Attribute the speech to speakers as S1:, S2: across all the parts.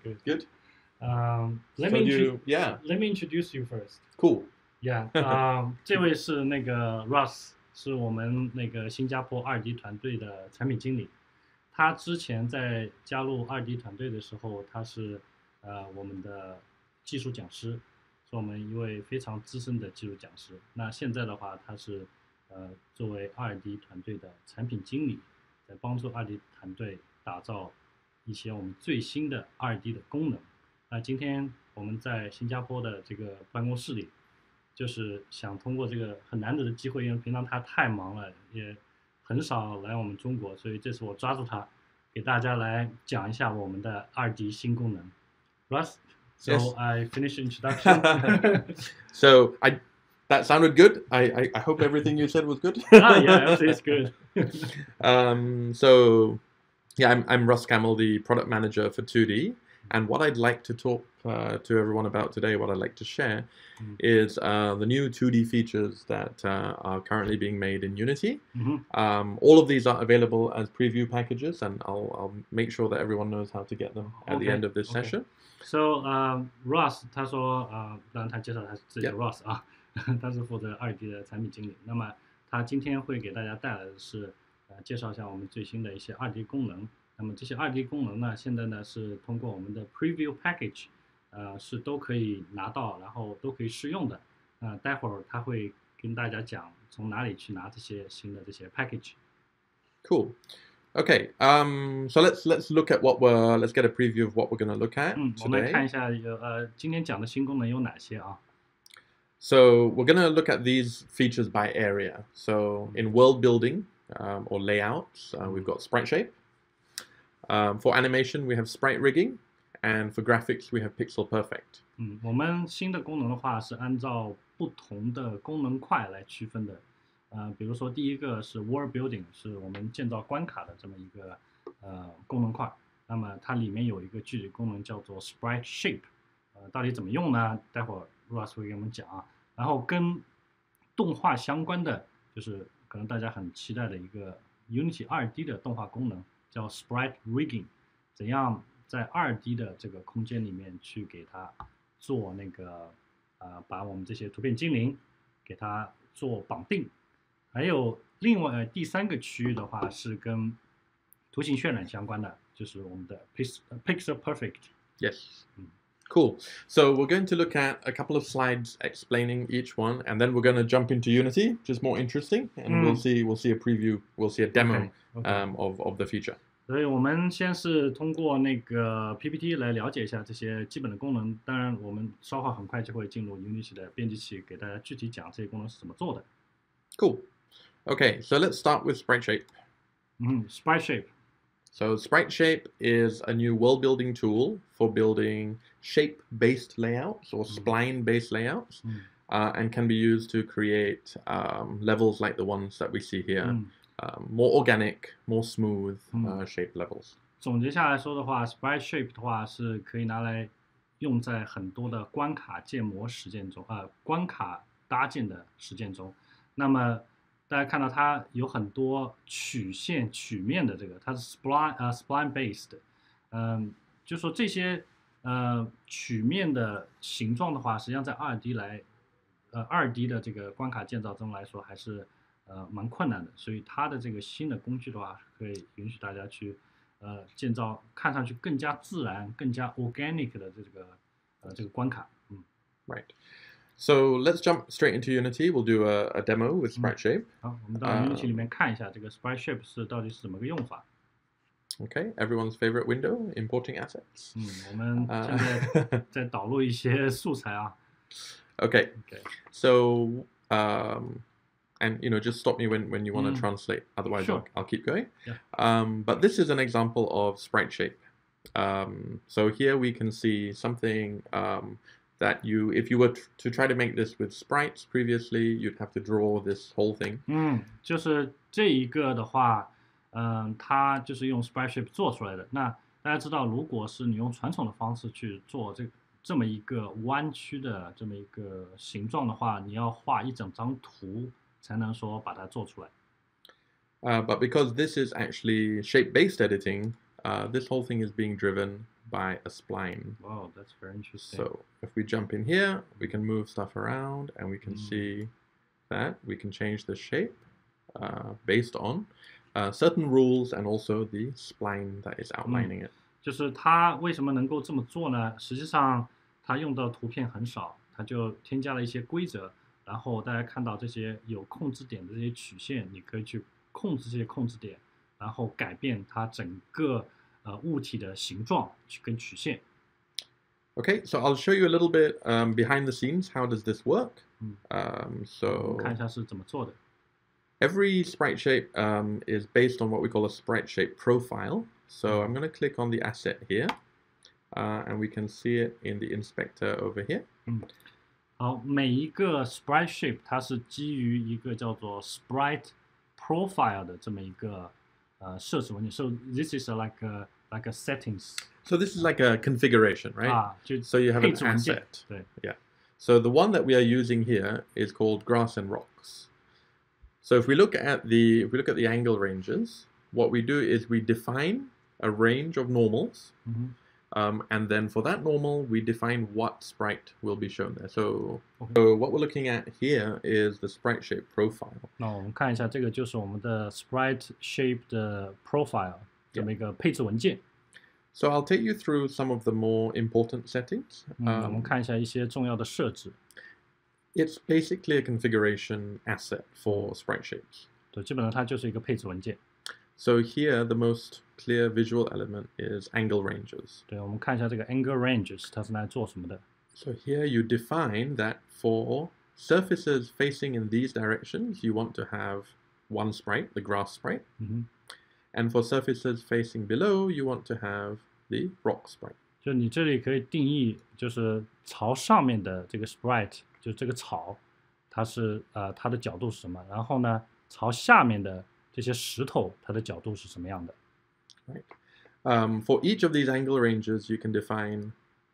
S1: Good.
S2: Let
S1: So
S2: me
S1: you, yeah,
S2: let me introduce you first.
S1: cool.
S2: Yeah. 这位是那个 Russ， 是我们那个新加坡2D 团队的产品经理。他之前在加入2D 团队的时候，他是我们的技术讲师，是我们一位非常资深的技术讲师。那现在的话，他是作为2D 团队的产品经理，在帮助2D 团队打造一些我们最新的2D 的功能。那今天我们在新加坡的这个办公室里，就是想通过这个很难得的机会，因为平常他太忙了，也很少来我们中国，所以这次我抓住他，给大家来讲一下我们的2D 新功能。Russ, so
S1: Yes.
S2: I finished introduction.
S1: So that sounded good. I hope everything you said was good.
S2: Yeah, actually it's good.
S1: So yeah, I'm Russ Scammell, the product manager for 2D. And what I'd like to talk to everyone about today, what I'd like to share, is the new 2D features that are currently being made in Unity. All of these are available as preview packages, and I'll make sure that everyone knows how to get them at the end of this session.
S2: So Russ 他说让他介绍他自己的 Russ 啊，他是负责2D 的产品经理。那么他今天会给大家带来的是介绍一下我们最新的一些2D 功能。那么这些2D 功能呢，现在呢是通过我们的 Preview Package，是都可以拿到，然后都可以试用的。待会儿他会跟大家讲从哪里去拿这些新的这些 package。Cool.
S1: Okay. So let's look at let's get a preview of what we're going to look at
S2: 我们
S1: today.
S2: 看一下今天讲的新功能有哪些啊？
S1: So we're going to look at these features by area. So in world building or layouts, we've got Sprite Shape. For animation, we have Sprite Reading, and for graphics, we have Pixel Perfect.
S2: 我们新的功能的话是按照不同的功能块来区分的。比如说第一个是 World Building， 是我们建造关卡的这么一个功能块。那么它里面有一个具体功能叫做 Sprite Shape， 到底怎么用呢？待会儿 Russ 会给我们讲啊。然后跟动画相关的，就是可能大家很期待的一个 Unity 2D 的动画功能，叫 Sprite Reading， 怎样在2D 的这个空间里面去给它做那个把我们这些图片精灵给它做绑定。还有另外第3个区域的话是跟图形渲染相关的，就是我们的 Pixel Perfect。
S1: Yes. Cool. So we're going to look at a couple of slides explaining each one, and then we're going to jump into Unity, which is more interesting, and we'll see a preview, we'll see a demo of the feature.
S2: 所以我们先是通过那个 PPT 来了解一下这些基本的功能，当然我们稍后很快就会进入 Unity 的编辑器，给大家具体讲这些功能是怎么做的。
S1: Cool. Okay, so let's start with Sprite Shape.
S2: Sprite Shape.
S1: So Sprite Shape is a new world building tool for building shape-based layouts or spline-based layouts, and can be used to create levels like the ones that we see here. More organic, more smooth shape levels.
S2: 总结下来说的话 ，Sprite Shape 的话是可以拿来用在很多的关卡建模实践中，关卡搭建的实践中。那么大家看到它有很多曲线、曲面的这个，它是 spline based， 就说这些曲面的形状的话，实际上在2D 的这个关卡建造中来说还是蛮困难的，所以它的这个新的工具的话，可以允许大家去建造看上去更加自然、更加 organic 的这个关卡。
S1: Right. So let's jump straight into Unity. We'll do a demo with Sprite Shape.
S2: 好，我们到 Unity 里面看一下这个 Sprite Shape 到底是怎么个用法。
S1: Okay, everyone's favorite window, importing assets.
S2: 我们现在在导入一些素材啊。
S1: Okay. So and just stop me when you want to translate. Otherwise,
S2: Sure.
S1: I'll keep going.
S2: Yeah.
S1: But this is an example of Sprite Shape. So here we can see something that if you were to try to make this with sprites previously, you'd have to draw this whole thing.
S2: 就是这一个的话，它就是用 Sprite Shape 做出来的。那大家知道，如果是你用传统的方式去做这么一个弯曲的这么一个形状的话，你要画一整张图才能说把它做出来。
S1: But because this is actually shape-based editing, this whole thing is being driven by a spline.
S2: Wow, that's very interesting.
S1: So if we jump in here, we can move stuff around, and we can see that we can change the shape based on certain rules and also the spline that is outlining it.
S2: 就是它为什么能够这么做呢？实际上它用的图片很少，它就添加了一些规则，然后大家看到这些有控制点的这些曲线，你可以去控制这些控制点，然后改变它整个物体的形状跟曲线。
S1: Okay, so I'll show you a little bit behind the scenes. How does this work?
S2: 我们看一下是怎么做的。
S1: Every sprite shape is based on what we call a sprite shape profile. So I'm going to click on the asset here, and we can see it in the inspector over here.
S2: 好，每一个 Sprite Shape 它是基于一个叫做 Sprite Profile 的这么一个设置文件。So this is like a settings.
S1: So this is like a configuration, right?
S2: 就
S1: So you have an
S2: 配置文件。
S1: asset.
S2: 对。
S1: Yeah. So the one that we are using here is called grass and rocks. So if we look at the angle ranges, what we do is we define a range of normals, and then for that normal, we define what sprite will be shown there. So what we're looking at here is the sprite shape profile.
S2: 那我们看一下，这个就是我们的 Sprite Shape 的 Profile 这么一个配置文件。
S1: So I'll take you through some of the more important settings.
S2: 我们看一下一些重要的设置。
S1: It's basically a configuration asset for sprite shapes.
S2: 对，基本上它就是一个配置文件。
S1: So here, the most clear visual element is angle ranges.
S2: 对，我们看一下这个 angle ranges 它是来做什么的。
S1: So here you define that for surfaces facing in these directions, you want to have one sprite, the grass sprite. And for surfaces facing below, you want to have the rock sprite.
S2: 就你这里可以定义，就是朝上面的这个 sprite， 就这个草，它是它的角度是什么？然后呢，朝下面的这些石头，它的角度是什么样的？
S1: Right. For each of these angle ranges, you can define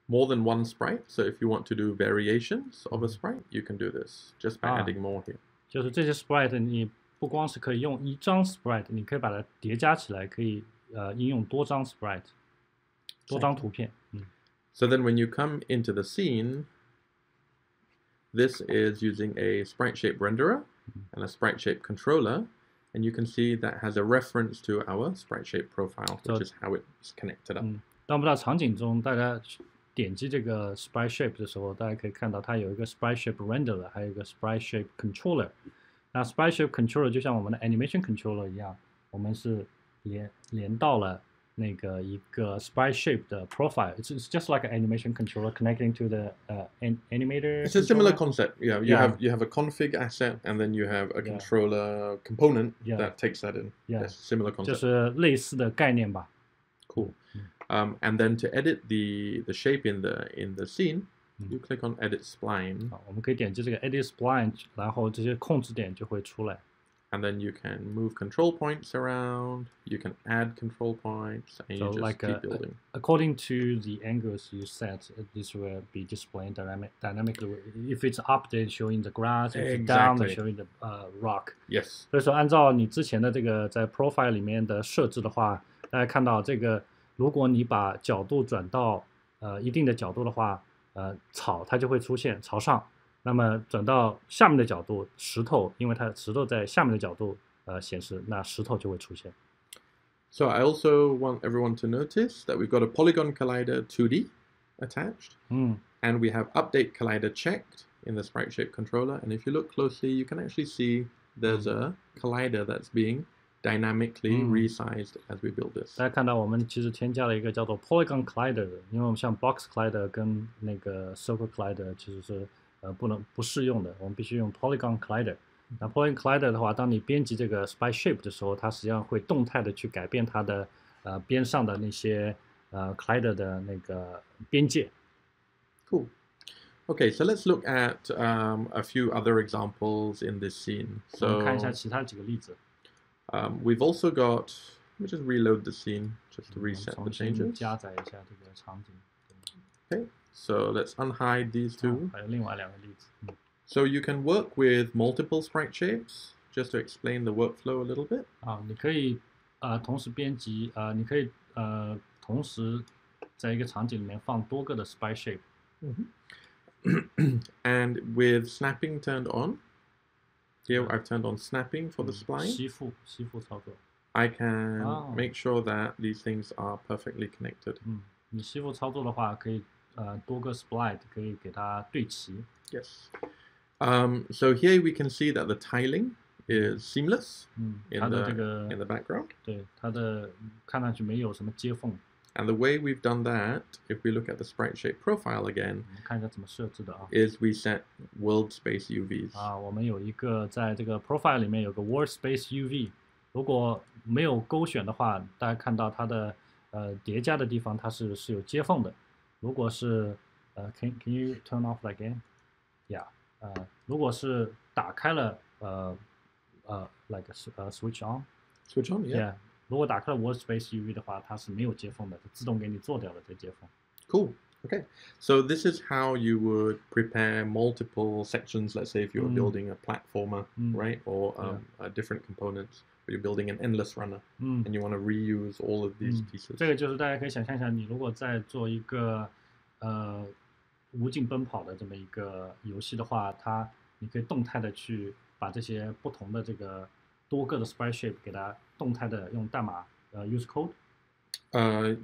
S1: more than one sprite. So if you want to do variations of a sprite, you can do this just by adding more here.
S2: 就是这些 sprite， 你不光是可以用一张 sprite， 你可以把它叠加起来，可以应用多张 sprite， 多张图片。
S1: So then when you come into the scene, this is using a sprite shape renderer and a sprite shape controller. And you can see that has a reference to our sprite shape profile, which is how it's connected up.
S2: 当我们到场景中，大家点击这个 Sprite Shape 的时候，大家可以看到它有一个 Sprite Shape Renderer， 还有一个 Sprite Shape Controller。那 Sprite Shape Controller 就像我们的 Animation Controller 一样，我们是连到了那个一个 Sprite Shape 的 Profile。It's just like an animation controller connecting to the animator.
S1: It's a similar concept. Yeah, you have a config asset, and then you have a controller component that takes that in. Yes, similar concept.
S2: 就是类似的概念吧。
S1: Cool. And then to edit the shape in the scene, you click on Edit Spline.
S2: 我们可以点击这个 Edit Spline， 然后这些控制点就会出来。
S1: And then you can move control points around. You can add control points, and you just keep building.
S2: According to the angles you set, this will be displayed dynamically. If it's up, then showing the grass. If it's down, then showing the rock.
S1: Yes.
S2: 所以说，按照你之前的这个在 profile 里面的设置的话，大家看到这个，如果你把角度转到一定的角度的话，草它就会出现朝上。那么转到下面的角度，石头，因为它石头在下面的角度显示，那石头就会出现。
S1: So I also want everyone to notice that we've got a polygon collider 2D attached, and we have update collider checked in the sprite shape controller. And if you look closely, you can actually see there's a collider that's being dynamically resized as we build this.
S2: 大家看到我们其实添加了一个叫做 polygon collider 的，因为我们像 box collider 跟那个 circle collider 其实是不适用的，我们必须用 polygon collider。那 polygon collider 的话，当你编辑这个 sprite shape 的时候，它实际上会动态的去改变它的边上的那些collider 的那个边界。
S1: Cool. Okay, so let's look at a few other examples in this scene.
S2: 我们看一下其他几个例子。
S1: We've also got. Let me just reload the scene just to reset the changes.
S2: 加载一下这个场景。
S1: Okay. So let's unhide these two.
S2: 还有另外两个例子。
S1: So you can work with multiple sprite shapes. Just to explain the workflow a little bit.
S2: 你可以同时编辑你可以同时在一个场景里面放多个的 Sprite Shape。And
S1: with snapping turned on, here I've turned on snapping for the spline.
S2: 吸附操作。
S1: I can make sure that these things are perfectly connected.
S2: 你吸附操作的话，可以多个 Spline 可以给它对齐。
S1: Yes. So here we can see that the tiling is seamless in the background.
S2: 对，它的看上去没有什么接缝。
S1: And the way we've done that, if we look at the Sprite Shape profile again,
S2: 看一下怎么设置的啊。
S1: is we set world space UVs.
S2: 我们有一个在这个 profile 里面有个 world space UV， 如果没有勾选的话，大家看到它的叠加的地方它是有接缝的。如果是can you turn off again? Yeah. 如果是打开了like switch on.
S1: Switch on, yeah.
S2: 如果打开了 Workspace UV 的话，它是没有接缝的，自动给你做掉了这接缝。
S1: Cool. Okay. So this is how you would prepare multiple sections. Let's say if you're building a platformer, right, or different components, or you're building an endless runner, and you want to reuse all of these pieces.
S2: 这个就是大家可以想象一下，你如果在做一个无尽奔跑的这么一个游戏的话，你可以动态的去把这些不同的这个多个的 Sprite Shape 给它动态的用代码use code.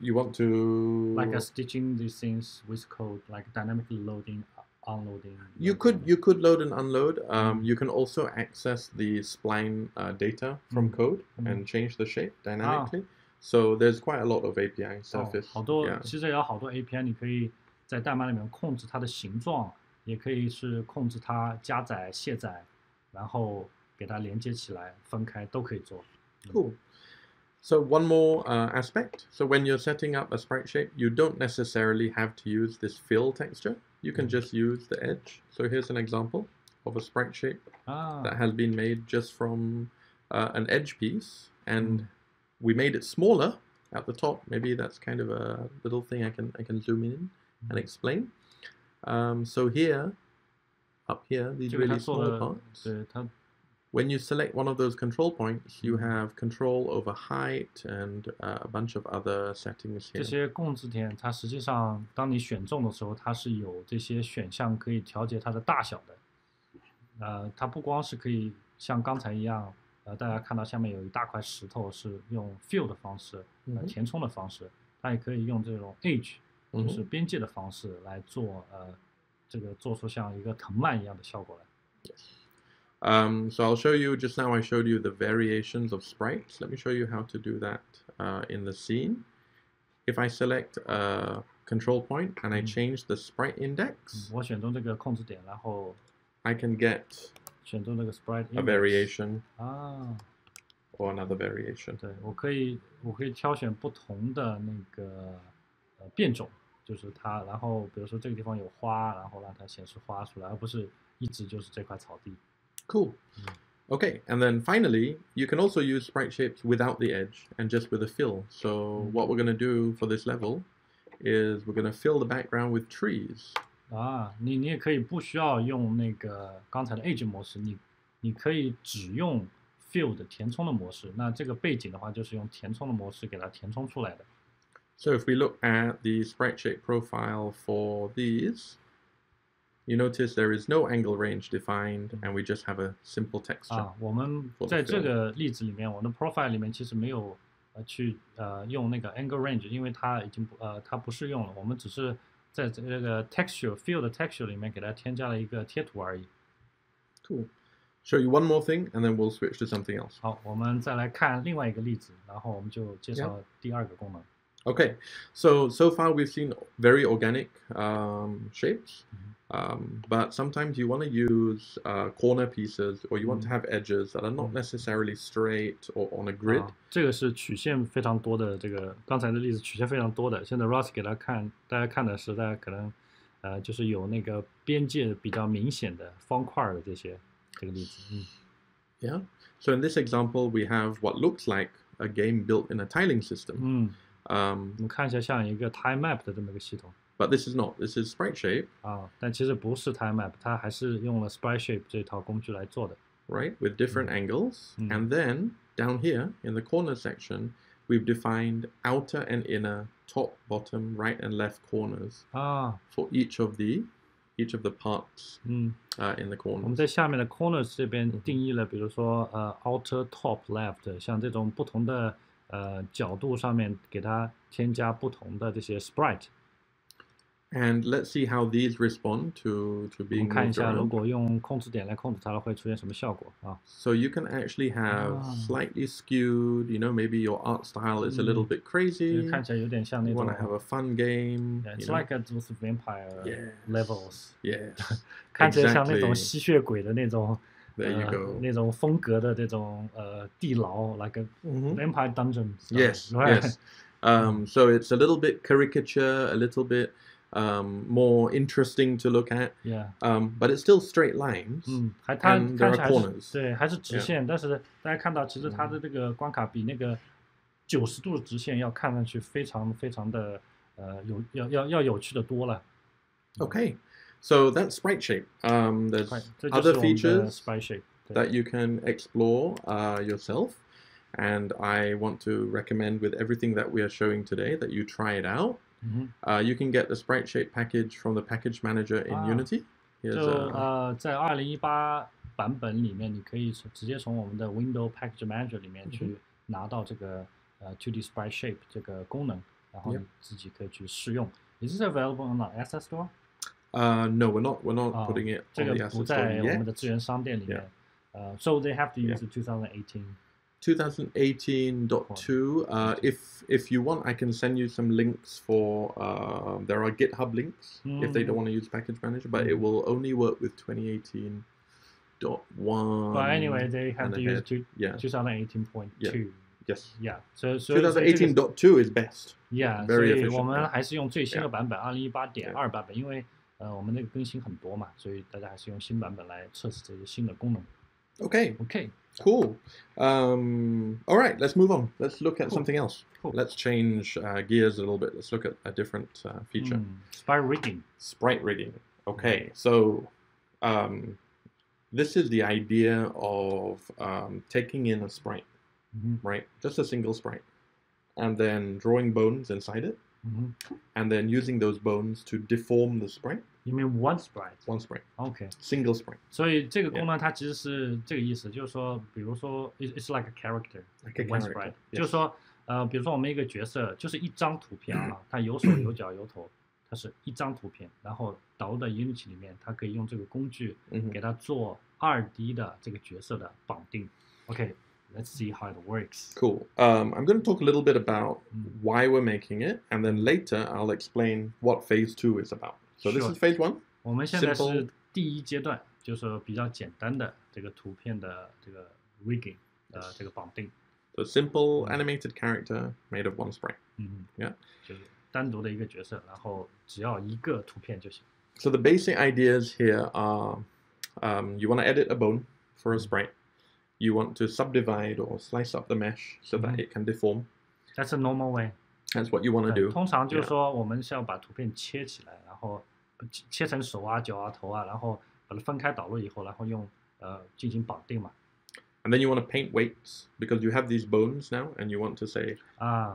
S1: You want to
S2: like stitching these things with code, like dynamically loading, unloading.
S1: You could load and unload. You can also access the spline data from code and change the shape dynamically. So there's quite a lot of API surface.
S2: 好多其实有好多 API， 你可以在代码里面控制它的形状，也可以是控制它加载、卸载，然后给它连接起来、分开都可以做。
S1: Cool. So one more aspect. So when you're setting up a sprite shape, you don't necessarily have to use this fill texture. You can just use the edge. So here's an example of a sprite shape that has been made just from an edge piece, and we made it smaller at the top. Maybe that's kind of a little thing I can zoom in and explain. So here, up here, these really small parts. When you select one of those control points, you have control over height and a bunch of other settings here.
S2: 这些控制点，它实际上当你选中的时候，它是有这些选项可以调节它的大小的。它不光是可以像刚才一样，大家看到下面有一大块石头是用 fill 的方式，填充的方式，它也可以用这种 edge，就是边界的方式来做，这个做出像一个藤蔓一样的效果来。
S1: Yes. So I'll show you, just now I showed you the variations of sprites. Let me show you how to do that in the scene. If I select a control point and I change the sprite index,
S2: 我选中这个控制点，然后
S1: I can get
S2: 选中这个 sprite
S1: a variation or another
S2: 对，variation. 我可以挑选不同的那个变种，就是它，然后比如说这个地方有花，然后让它显示花出来，而不是一直就是这块草地。
S1: Cool. Okay, and then finally, you can also use sprite shapes without the edge and just with a fill. So what we're going to do for this level is we're going to fill the background with trees.
S2: 你也可以不需要用那个刚才的 edge 模式，你可以只用 fill 的填充的模式。那这个背景的话，就是用填充的模式给它填充出来的。
S1: So if we look at the sprite shape profile for these, you notice there is no angle range defined, and we just have a simple texture.
S2: 我们在这个例子里面，我们的 profile 里面其实没有去用那个 angle range， 因为它已经它不适用了。我们只是在这个 texture fill 的 texture 里面给它添加了一个贴图而已。
S1: Cool. Show you one more thing, and then we'll switch to something else.
S2: 好，我们再来看另外一个例子，然后我们就介绍第二个功能。
S1: Okay, so far we've seen very organic shapes, but sometimes you want to use corner pieces, or you want to have edges that are not necessarily straight or on a grid.
S2: 这个是曲线非常多的，这个刚才的例子曲线非常多的。现在 Ross 给大家看的是，大家可能就是有那个边界比较明显的方块的这个例子。
S1: Yeah. So in this example, we have what looks like a game built in a tiling system.
S2: 我们看一下像一个 time map 的这么一个系统。
S1: But this is not. This is Sprite Shape.
S2: 但其实不是 time map， 它还是用了 Sprite Shape 这套工具来做的。
S1: Right, with different angles. And then down here in the corner section, we've defined outer and inner, top, bottom, right and left corners for each of the parts in the
S2: 我们
S1: corners.
S2: 在下面的 corners 这边定义了，比如说outer top left， 像这种不同的角度上面给它添加不同的这些 sprite。
S1: And let's see how these respond to
S2: 我们
S1: being
S2: 看一
S1: moved
S2: 下，如
S1: around.
S2: 果用控制点来控制它，会出现什么效果啊？
S1: So you can actually have slightly skewed, maybe your art style is a little bit
S2: 就
S1: crazy.
S2: 看起来有点像那
S1: You
S2: 种
S1: want to have a fun game.
S2: It's like those vampire levels.
S1: Yes.
S2: 看起来像那种
S1: Exactly.
S2: 吸血鬼的那种
S1: There you go.
S2: 那种风格的这种地牢 like a vampire dungeon.
S1: Yes,
S2: right?
S1: yes. So it's a little bit caricature, a little bit more interesting to look at.
S2: Yeah.
S1: But it's still straight lines.
S2: 它看
S1: And
S2: 起
S1: there
S2: 来
S1: are
S2: 是
S1: corners.
S2: 对，还是直线，但是大家看到其实它的这个关卡比那个90度的直线要看上去非常非常的要有趣的多了。
S1: Okay. So that's Sprite Shape. There's
S2: 这就是
S1: other
S2: 我们的
S1: features
S2: Sprite Shape。
S1: that you can explore yourself. And I want to recommend with everything that we are showing today that you try it out. You can get the Sprite Shape package from the package manager in Unity. Here's
S2: 就在2018版本里面，你可以直接从我们的 Windows Package Manager 里面去拿到这个2D Sprite Shape 这个功能，然后你自己可以去试用。Is this available on the Asset Store?
S1: No, we're not putting it
S2: 这
S1: on
S2: 个
S1: the
S2: 不
S1: Asset
S2: 在
S1: Store
S2: 我们
S1: yet.
S2: 的资源商店里面。So they have to use the 2018.
S1: 2018.2. If you want, I can send you some links for. There are GitHub links if they don't want to use Package Manager, but it will only work with 2018.1.
S2: But anyway, they have to use 2018.2.
S1: Yes.
S2: Yeah. So
S1: 2018.2 is best.
S2: Yeah. 所
S1: Very
S2: 以
S1: efficient.
S2: 我们还是用最新的版本2018.2版本，因为我们那个更新很多嘛，所以大家还是用新版本来测试这些新的功能。
S1: Okay.
S2: Okay.
S1: Cool. All right, let's move on. Let's look at something else.
S2: Cool.
S1: Let's change gears a little bit. Let's look at a different feature.
S2: Sprite Reading.
S1: Sprite Reading. Okay, so this is the idea of taking in a sprite, right? Just a single sprite, and then drawing bones inside it, and then using those bones to deform the sprite.
S2: You mean one sprite?
S1: One sprite.
S2: Okay.
S1: Single sprite.
S2: 所以这个功能它其实是这个意思，就是说，比如说 it's like a character,
S1: Like a
S2: one
S1: character,
S2: sprite，
S1: yes.
S2: 就是说，比如说我们一个角色就是一张图片啊，它有手有脚有头，它是一张图片，然后导入到 Unity 里面，它可以用这个工具给它做2D 的这个角色的绑定。Okay, let's see how it works.
S1: Cool. I'm going to talk a little bit about why we're making it, and then later I'll explain what phase 2 is about. So this is phase 1.
S2: 我们现在是第一阶段，就是说比较简单的这个图片的这个 rigging 这个绑定。
S1: So simple animated character made of one sprite. Yeah.
S2: 就是单独的一个角色，然后只要一个图片就行。
S1: So the basic ideas here are you want to edit a bone for a sprite. You want to subdivide or slice up the mesh so that it can deform.
S2: That's a normal way.
S1: That's what you want to do.
S2: 通常就是说，我们是要把图片切起来，然后切成手啊、脚啊、头啊，然后把它分开导入以后，然后用进行绑定嘛。
S1: And then you want to paint weights because you have these bones now, and you want to say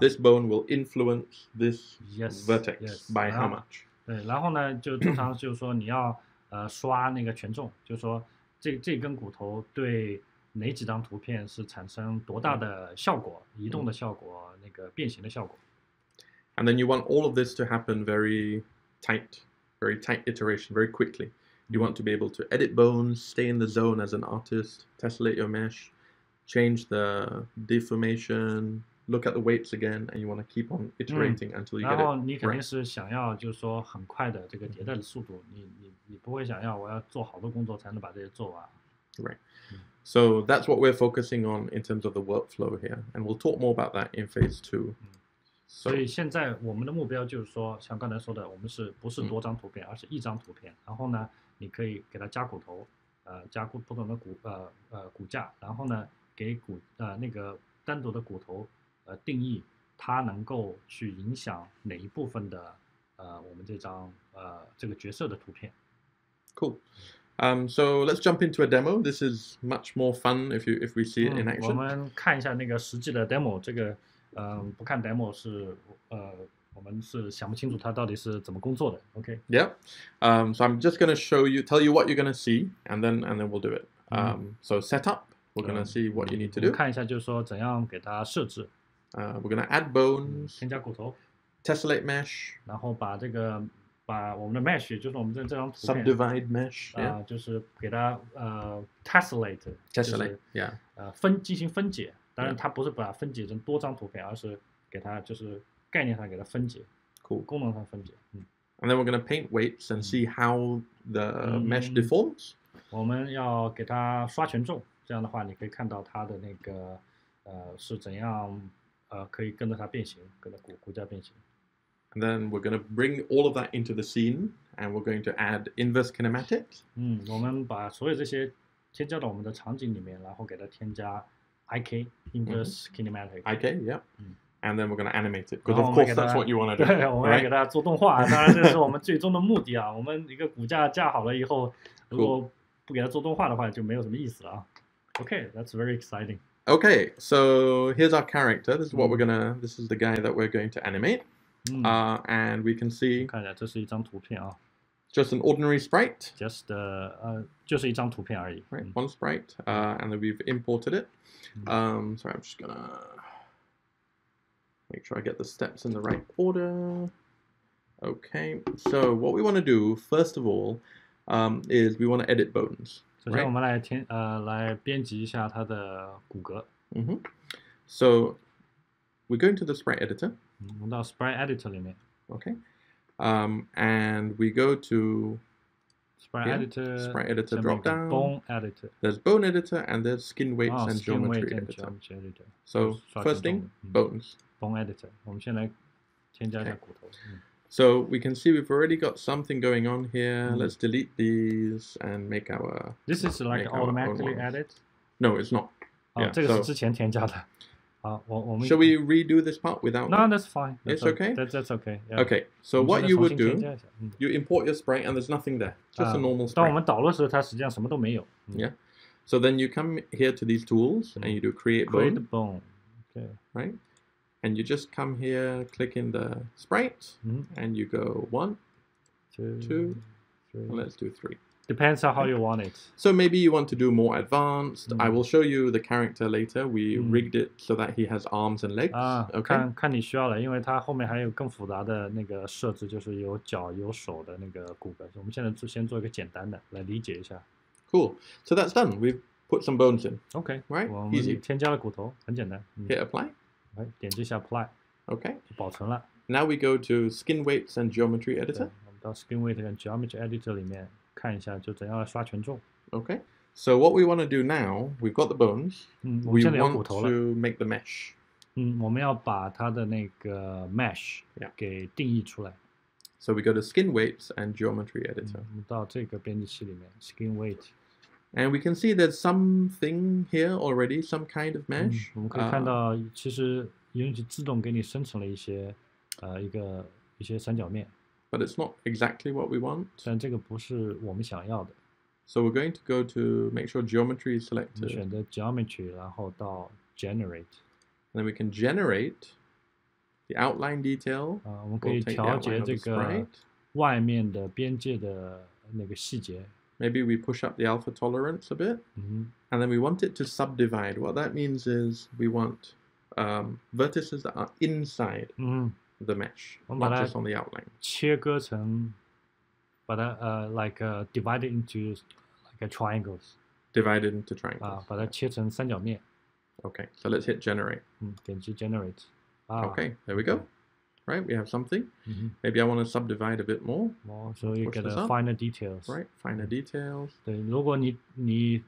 S1: this bone will influence this vertex by how much.
S2: 对，然后呢，就通常就是说你要刷那个权重，就是说这根骨头对哪几张图片是产生多大的效果，移动的效果，那个变形的效果。
S1: And then you want all of this to happen very tight iteration, very quickly. You want to be able to edit bones, stay in the zone as an artist, tessellate your mesh, change the deformation, look at the weights again, and you want to keep on iterating until you get it
S2: 然后你肯定
S1: right.
S2: 是想要就是说很快的这个迭代的速度，你不会想要我要做好多工作才能把这些做完。
S1: Right. So that's what we're focusing on in terms of the workflow here, and we'll talk more about that in phase 2.
S2: 所以现在我们的目标就是说，像刚才说的，我们不是多张图片，而是一张图片。然后呢，你可以给它加骨头，加不同的骨架，然后呢，给那个单独的骨头定义它能够去影响哪一部分的我们这张这个角色的图片。
S1: Cool. So let's jump into a demo. This is much more fun if we see it in action.
S2: 我们看一下那个实际的 demo，这个不看 demo 是我们是想不清楚它到底是怎么工作的。OK。
S1: Yeah. So I'm just going to tell you what you're going to see, and then we'll do it. So setup, we're going to see what you need to do.
S2: 看一下就是说怎样给它设置。
S1: We're going to add bones.
S2: 添加骨头。
S1: Tessellate mesh.
S2: 然后把我们的 mesh， 就是我们这张图片
S1: subdivide mesh.
S2: 就是给它tessellate，
S1: yeah.
S2: 进行分解。当然它不是把它分解成多张图片，而是给它就是概念上给它分解。
S1: Cool.
S2: 功能上分解。
S1: And then we're going to paint weights and see how the mesh deforms.
S2: 我们要给它刷权重，这样的话你可以看到它的那个是怎样可以跟着它变形，跟着骨架变形。
S1: And then we're going to bring all of that into the scene, and we're going to add inverse kinematics.
S2: 我们把所有这些添加到我们的场景里面，然后给它添加 IK inverse kinematic.
S1: IK, yeah. And then we're going to animate it, because of course that's what you want to do.
S2: 对，我们要给它做动画。当然，这是我们最终的目的啊。我们一个骨架架好了以后，如果不给它做动画的话，就没有什么意思了啊。Okay, that's very exciting.
S1: Okay, so here's our character. This is the guy that we're going to animate. And we can see
S2: 看一下，这是一张图片啊。
S1: Just an ordinary sprite.
S2: Just 就是一张图片而已。
S1: Right, one sprite, and then we've imported it. Sorry, I'm just gonna make sure I get the steps in the right order. Okay, so what we want to do first of all is we want to edit bones.
S2: 首先我们来编辑一下它的骨骼。
S1: So we go into the sprite editor.
S2: 我们到 Sprite Editor 里面。
S1: Okay. And we go to
S2: Sprite
S1: Editor drop down.
S2: Bone Editor.
S1: There's Bone Editor and there's Skin Weights and Geometry Editor. So first thing, bones.
S2: Bone Editor. 我们先来添加一下骨头。
S1: So we can see we've already got something going on here. Let's delete these and make our.
S2: This is like automatically added?
S1: No, it's not.
S2: 这个是之前添加的。
S1: Shall we redo this part without?
S2: No, that's fine.
S1: It's okay?
S2: That's okay. Yeah.
S1: Okay, so what you would do, you import your sprite and there's nothing there. Just a normal sprite.
S2: 当我们导入时，它实际上什么都没有。
S1: Yeah. So then you come here to these tools and you do create bone.
S2: Create bone. Okay.
S1: Right? And you just come here, click in the sprite, and you go 1, 2, 3. And let's do 3.
S2: Depends on how you want it.
S1: So maybe you want to do more advanced. I will show you the character later. We rigged it so that he has arms and legs. Okay.
S2: 看你需要的，因为它后面还有更复杂的那个设置，就是有脚有手的那个骨骼。我们现在先做一个简单的来理解一下。
S1: Cool. So that's done. We've put some bones in.
S2: Okay.
S1: Right.
S2: 我们
S1: Easy.
S2: 添加了骨头，很简单。
S1: Hit apply.
S2: 来点击一下 Apply.
S1: Okay.
S2: 保存了。
S1: Now we go to Skin Weights and Geometry Editor.
S2: 我们到 Skin Weight 跟 Geometry Editor 里面。看一下就怎样来刷权重。
S1: Okay. So what we want to do now, we've got the bones. We want to make the mesh.
S2: 我们要把它的那个 mesh 给定义出来。
S1: So we go to Skin Weights and Geometry Editor.
S2: 我们到这个编辑器里面 Skin Weight.
S1: And we can see there's something here already, some kind of mesh.
S2: 我们可以看到，其实 Unity 自动给你生成了一些一些三角面。
S1: But it's not exactly what we want.
S2: 但这个不是我们想要的。
S1: So we're going to go to make sure geometry is selected.
S2: 选择 geometry， 然后到 generate.
S1: And then we can generate the outline detail.
S2: 我们可以调节这个外面的边界的那个细节。
S1: Maybe we push up the alpha tolerance a bit. And then we want it to subdivide. What that means is we want vertices that are inside. The mesh, not just on the outline.
S2: 切割成，把它like divided into like triangles.
S1: Divided into triangles.
S2: 把它切成三角面。
S1: Okay, so let's hit generate.
S2: 点击 generate.
S1: Okay, there we go. Right, we have something. Maybe I want to subdivide a bit more.
S2: So you get finer details.
S1: Right, finer details.
S2: 对，如果你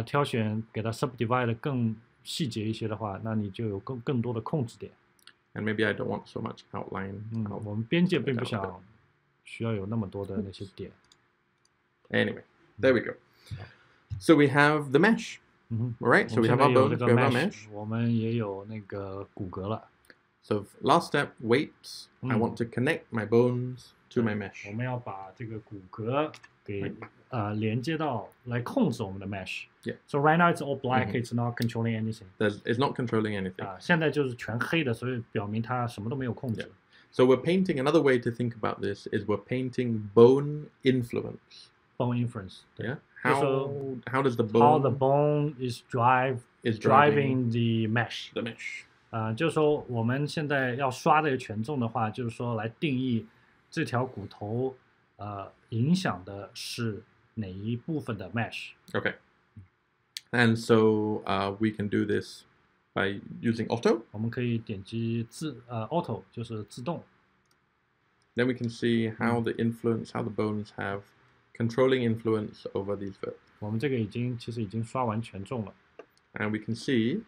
S2: 挑选给它 subdivide 更细节一些的话，那你就有更多的控制点。
S1: And maybe I don't want so much outline.
S2: 我们边界并不想需要有那么多的那些点。
S1: Anyway, there we go. So we have the mesh. Right, so we have our bones, we have our mesh.
S2: 我们也有那个骨骼了。
S1: So last step, weights. I want to connect my bones to my mesh.
S2: 我们要把这个骨骼给连接到来控制我们的 mesh.
S1: Yeah.
S2: So right now it's all black. It's not controlling anything.
S1: It's not controlling anything.
S2: 现在就是全黑的，所以表明它什么都没有控制。
S1: So we're painting. Another way to think about this is we're painting bone influence.
S2: Bone influence.
S1: Yeah. How does the bone?
S2: How the bone is driving the mesh.
S1: The mesh.
S2: 就是说我们现在要刷这个权重的话，就是说来定义这条骨头影响的是哪一部分的 mesh.
S1: Okay. And so we can do this by using auto.
S2: 我们可以点击auto 就是自动。
S1: Then we can see how the bones have controlling influence over these verts.
S2: 我们这个其实已经刷完权重了。
S1: And we can see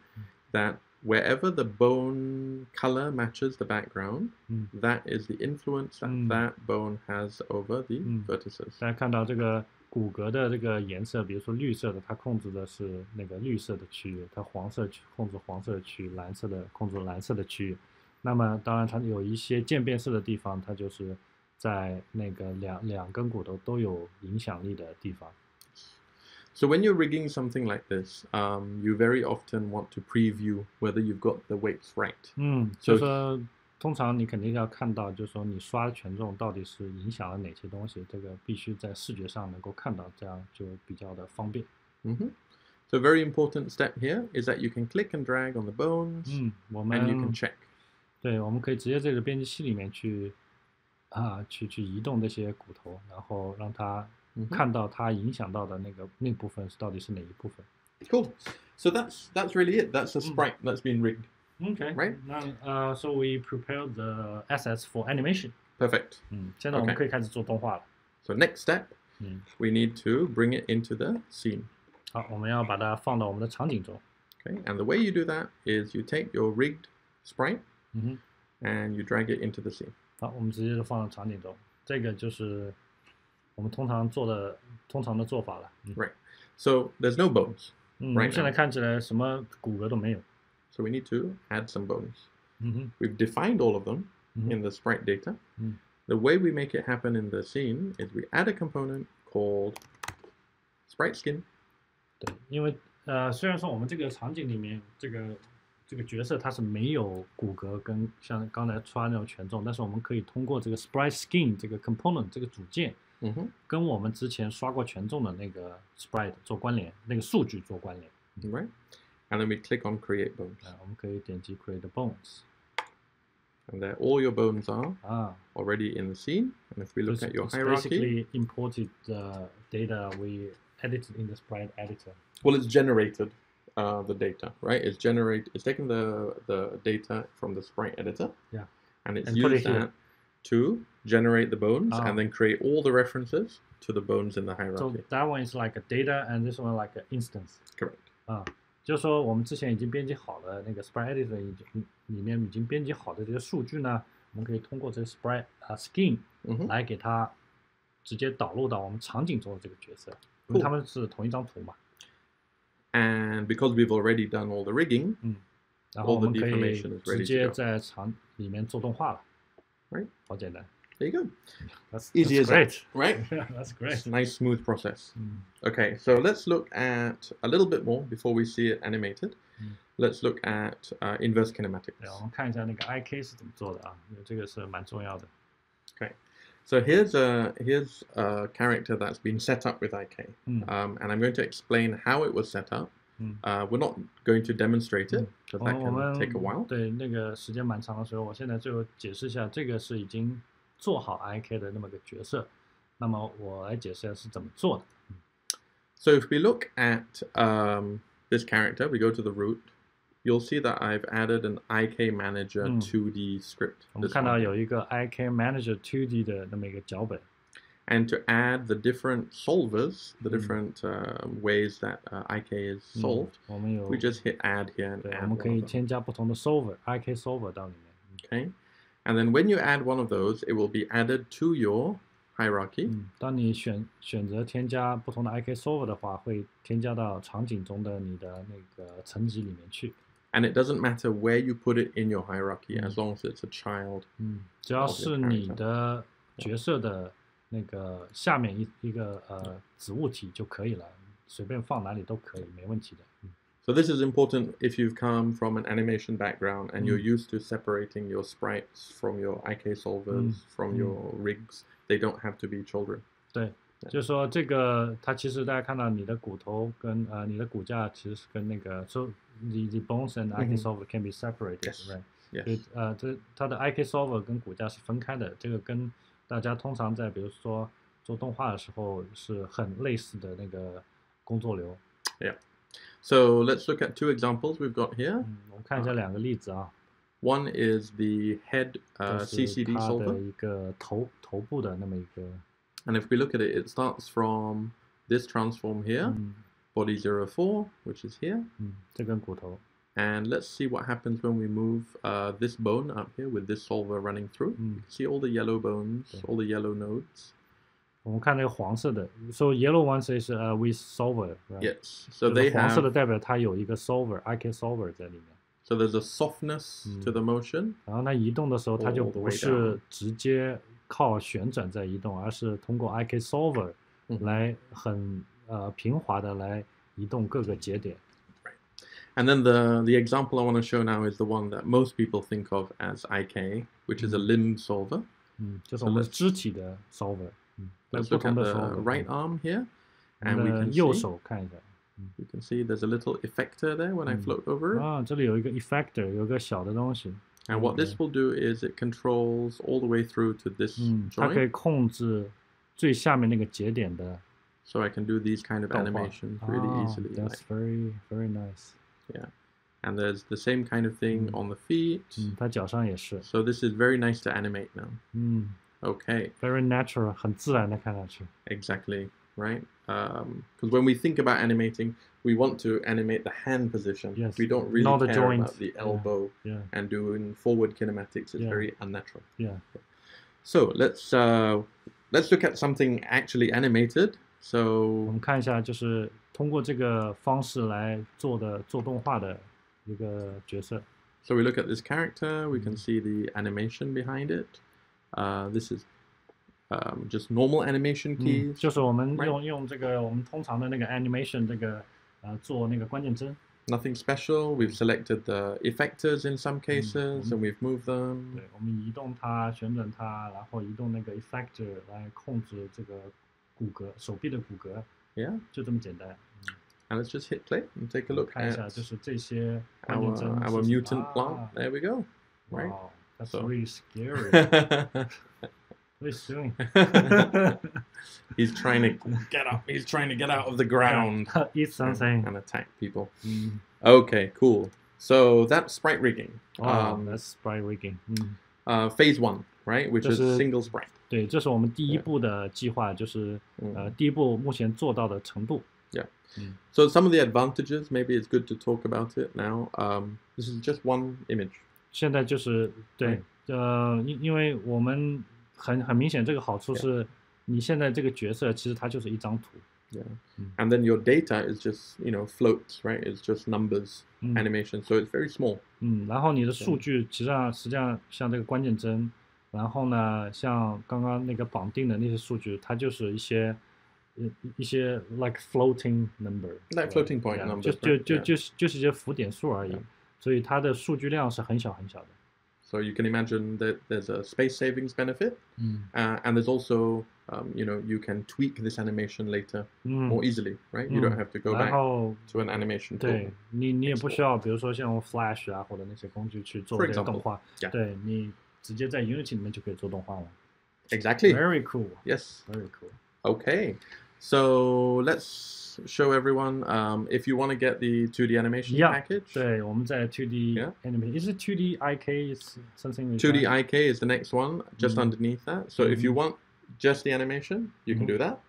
S1: that wherever the bone color matches the background, that is the influence that bone has over the vertices.
S2: 大家看到这个骨骼的这个颜色，比如说绿色的，它控制的是那个绿色的区域；它黄色控制黄色的区域，蓝色的控制蓝色的区域。那么当然它有一些渐变色的地方，它就是在那个两根骨头都有影响力的地方。
S1: So when you're rigging something like this, you very often want to preview whether you've got the weights right.
S2: 就是说通常你肯定要看到，就是说你刷权重到底是影响了哪些东西，这个必须在视觉上能够看到，这样就比较的方便。
S1: So a very important step here is that you can click and drag on the bones, and you can check.
S2: 对，我们可以直接这个编辑器里面去移动这些骨头，然后让它看到它影响到的那部分到底是哪一部分。
S1: Cool. So that's really it. That's a sprite that's been rigged.
S2: Okay.
S1: Right.
S2: Now, so we prepared the assets for animation.
S1: Perfect.
S2: 现在我们可以开始做动画了。
S1: So next step, we need to bring it into the scene.
S2: 好，我们要把它放到我们的场景中。
S1: Okay. And the way you do that is you take your rigged sprite, and you drag it into the scene.
S2: 好，我们直接就放到场景中。这个就是我们通常的做法了。
S1: Right. So there's no bones.
S2: 我们现在看起来什么骨骼都没有。
S1: So we need to add some bones. We've defined all of them in the sprite data. The way we make it happen in the scene is we add a component called Sprite Skin.
S2: 对，因为虽然说我们这个场景里面这个角色它是没有骨骼跟像刚才刷那种权重，但是我们可以通过这个 Sprite Skin 这个 component 这个组件，跟我们之前刷过权重的那个 Sprite 做关联，那个数据做关联。
S1: Right. And then we click on Create Bones.
S2: 我们可以点击 Create Bones.
S1: And there all your bones are already in the scene. And if we look at your hierarchy,
S2: basically imported the data we edited in the Sprite editor.
S1: Well, it's generated the data, right? It's taken the data from the Sprite editor.
S2: Yeah.
S1: And it's used that to generate the bones and then create all the references to the bones in the hierarchy.
S2: So that one is like a data, and this one like an instance.
S1: Correct.
S2: 就是说我们之前已经编辑好了那个 Sprite Editor 里面已经编辑好的这些数据呢，我们可以通过这个 Sprite Skin 来给它直接导入到我们场景中的这个角色，因为它们是同一张图嘛。
S1: And because we've already done all the rigging,
S2: 然后我
S1: all the
S2: 们可以
S1: deformation is
S2: 直
S1: ready
S2: 接
S1: to go.
S2: 在场里面做动画了。
S1: Right.
S2: 好简单。
S1: There you go.
S2: That's
S1: Easy as
S2: great.
S1: that, right?
S2: That's great.
S1: Nice, smooth process. Okay, so let's look at a little bit more before we see it animated. Let's look at inverse kinematics.
S2: 对，我们看一下那个 IK 是怎么做的啊，因为这个是蛮重要的。
S1: Okay, so here's a character that's been set up with IK, and I'm going to explain how it was set up. We're not going to demonstrate it because that can take a while.
S2: 对，那个时间蛮长的时候，我现在最后解释一下，这个是已经做好 IK 的那么个角色。那么我来解释一下是怎么做的。
S1: So if we look at this character, we go to the root. You'll see that I've added an IK Manager 2D script.
S2: 我们看到有一个 IK Manager 2D 的那么一个脚本。
S1: And to add the different solvers, the different ways that IK is solved, we just hit add here and add
S2: 我们可以添加不同的 solver, IK solver 到里面。
S1: Okay, and then when you add one of those, it will be added to your hierarchy.
S2: 当你选择添加不同的 IK solver 的话，会添加到场景中的你的那个层级里面去。
S1: And it doesn't matter where you put it in your hierarchy, as long as it's a child.
S2: 只要是你的角色的那个下面一个子物体就可以了，随便放哪里都可以，没问题的。
S1: So this is important if you've come from an animation background and you're used to separating your sprites from your IK solvers, from your rigs. They don't have to be children.
S2: 对，就是说这个它其实大家看到你的骨头跟你的骨架其实是跟那个 so the bones and IK solver can be separated, right?
S1: Yes.
S2: 这它的 IK solver 跟骨架是分开的，这个跟大家通常在比如说做动画的时候是很类似的那个工作流。
S1: Yeah. So let's look at 2 examples we've got here.
S2: 我们看一下2个例子啊。
S1: One is the head CCD
S2: 它的
S1: solver.
S2: 一个头部的那么一个。
S1: And if we look at it, it starts from this transform here, body 04, which is here.
S2: 这根骨头。
S1: And let's see what happens when we move this bone up here with this solver running through. You can see all the yellow bones, all the yellow nodes.
S2: 我们看那个黄色的 ，so yellow one says with solver, right?
S1: Yes. So they
S2: 黄色的
S1: have.
S2: 代表它有一个 solver, IK solver 在里面。
S1: So there's a softness to the motion.
S2: 然后它移动的时候，它就不是直接靠旋转在移动，而是通过 IK solver 来很平滑的来移动各个节点。
S1: And then the example I want to show now is the one that most people think of as IK, which is a limb solver.
S2: 就是我们肢体的 solver。Let's
S1: look at the right arm here, and we can
S2: 右手看一下。
S1: You can see there's a little effector there when I float over it.
S2: 啊，这里有一个 effector， 有个小的东西。
S1: And what this will do is it controls all the way through to this joint.
S2: 它可以控制最下面那个节点的。
S1: So I can do these kind of animations really easily.
S2: That's very nice.
S1: Yeah. And there's the same kind of thing on the feet.
S2: 它脚上也是。
S1: So this is very nice to animate now. Okay.
S2: Very natural， 很自然的看上去。
S1: Exactly, right? Because when we think about animating, we want to animate the hand position.
S2: Yes.
S1: We don't really
S2: Not the
S1: care
S2: joint.
S1: about the elbow.
S2: Yeah.
S1: And doing forward kinematics is very unnatural.
S2: Yeah.
S1: So let's look at something actually animated. So
S2: 我们看一下，就是通过这个方式来做动画的一个角色。
S1: So we look at this character. We can see the animation behind it. This is just normal animation keys.
S2: 就是我们用这个我们通常的那个 animation 这个做那个关键帧。
S1: Nothing special. We've selected the effectors in some cases, and we've moved them.
S2: 对，我们移动它，旋转它，然后移动那个 effector 来控制这个骨骼，手臂的骨骼。
S1: Yeah.
S2: 就这么简单。
S1: And let's just hit play and take a look
S2: 看一
S1: at
S2: 下，就是这些关键帧。
S1: our mutant plant. There we go. Right.
S2: Wow, that's really scary. What is he doing?
S1: He's trying to get up. He's trying to get out of the ground.
S2: Eat something.
S1: And attack people. Okay, cool. So that's sprite rigging.
S2: That's sprite rigging.
S1: Phase 1, right? Which is single sprite.
S2: 对，这是我们第一步的计划，就是第一步目前做到的程度。
S1: Yeah. So some of the advantages, maybe it's good to talk about it now. This is just one image.
S2: 现在就是对，因为我们很明显，这个好处是，你现在这个角色其实它就是一张图。
S1: Yeah. And then your data is just, floats, right? It's just numbers, animation. So it's very small.
S2: 然后你的数据实际上像这个关键帧，然后呢，像刚刚那个绑定的那些数据，它就是一些 like floating number,
S1: like floating point numbers.
S2: 就是一些浮点数而已，所以它的数据量是很小很小的。
S1: So you can imagine that there's a space savings benefit, and there's also, you can tweak this animation later more easily, right? You don't have to go back to an animation tool.
S2: 对，你也不需要，比如说像用 Flash 啊或者那些工具去做这个动画，对，你直接在 Unity 里面就可以做动画了。
S1: Exactly.
S2: Very cool.
S1: Yes.
S2: Very cool.
S1: Okay. So let's show everyone if you want to get the 2D animation package.
S2: 对，我们在 2D animation. Is it 2D IK? Is something?
S1: 2D IK is the next one, just underneath that. So if you want just the animation, you can do that.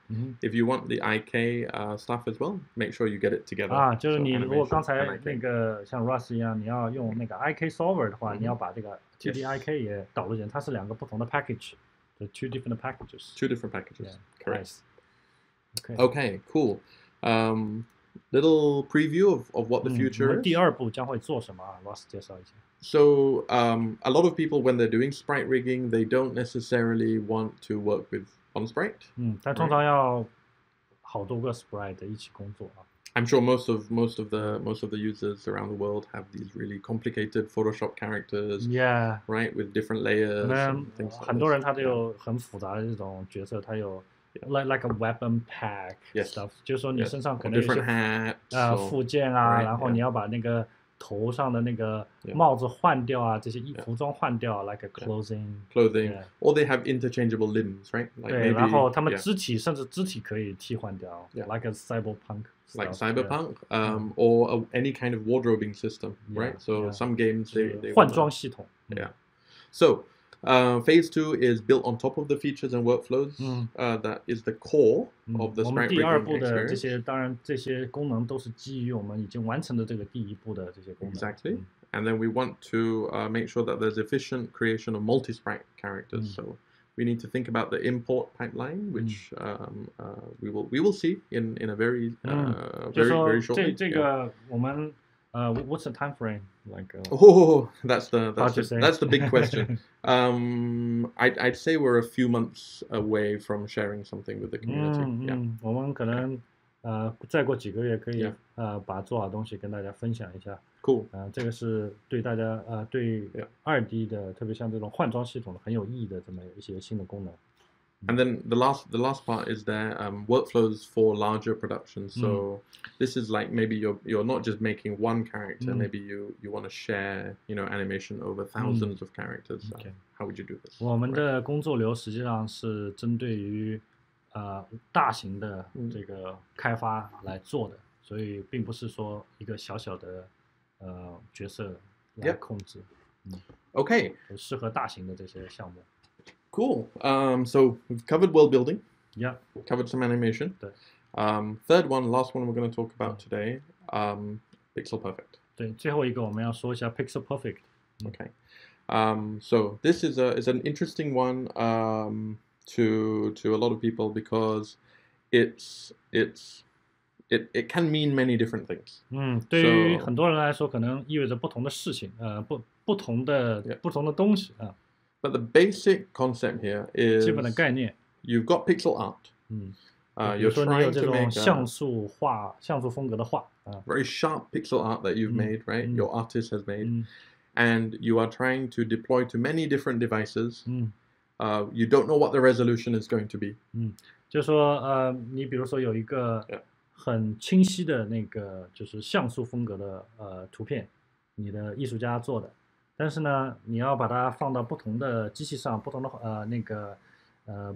S1: If you want the IK stuff as well, make sure you get it together.
S2: 就是你如果刚才那个像 Rust 一样，你要用那个 IK solver 的话，你要把这个 2D IK 也导入进，它是两个不同的 package. The two different packages.
S1: Two different packages.
S2: Yeah.
S1: Correct.
S2: Nice.
S1: Okay, cool. Little preview of what the future is.
S2: 第二步将会做什么啊？Ross 介绍一下。
S1: So a lot of people, when they're doing sprite rigging, they don't necessarily want to work with one sprite.
S2: 但通常要好多个 sprite 一起工作啊。
S1: I'm sure most of the users around the world have these really complicated Photoshop characters,
S2: Yeah.
S1: right, with different layers. And things like
S2: 很多人他都有很复杂的这种角色，他有 like a weapon pack stuff， 就是说你身上可能有一些附件啊，然后你要把那个头上的那个帽子换掉啊，这些服装换掉 ，like a clothing，
S1: or they have interchangeable limbs, right?
S2: 对，然后他们肢体甚至肢体可以替换掉 ，like a cyberpunk。Like
S1: cyberpunk, or any kind of wardrobing system, right? So some games they
S2: 换装系统。
S1: Yeah. So phase 2 is built on top of the features and workflows. That is the core of the Sprite Reading experience. 我们第二步的这些，当然这些功能都是基于我们已经完成的这个第一步的这些功能。Exactly. And then we want to make sure that there's efficient creation of multi-sprite characters. So we need to think about the import pipeline, which we will see in a very very short.
S2: 这个我们what's the time frame like?
S1: That's the big question. I'd say we're a few months away from sharing something with the community.
S2: 我们可能再过几个月可以把做好东西跟大家分享一下。
S1: Cool.
S2: 这个是对大家对2D 的，特别像这种换装系统的很有意义的这么一些新的功能。
S1: And then the last part is there workflows for larger productions. So this is like maybe you're not just making one character. Maybe you want to share animation over thousands of characters. How would you do this?
S2: 我们的工作流实际上是针对于大型的这个开发来做的，所以并不是说一个小小的角色来控制。
S1: Okay.
S2: 适合大型的这些项目。
S1: Cool. So we've covered world building.
S2: Yeah.
S1: Covered some animation. Third one, last one we're going to talk about today, Pixel Perfect.
S2: 对，最后一个我们要说一下 Pixel Perfect.
S1: Okay. So this is an interesting one to a lot of people because it can mean many different things.
S2: 对于很多人来说，可能意味着不同的事情，不同的东西啊。
S1: But the basic concept here is
S2: 基本的概念
S1: you've got pixel art.
S2: 比如说你有这种像素风格的画
S1: very sharp pixel art that you've made, right? Your artist has made. And you are trying to deploy to many different devices. You don't know what the resolution is going to be.
S2: 就是说你比如说有一个很清晰的那个就是像素风格的图片，你的艺术家做的。但是呢，你要把它放到不同的机器上、不同的那个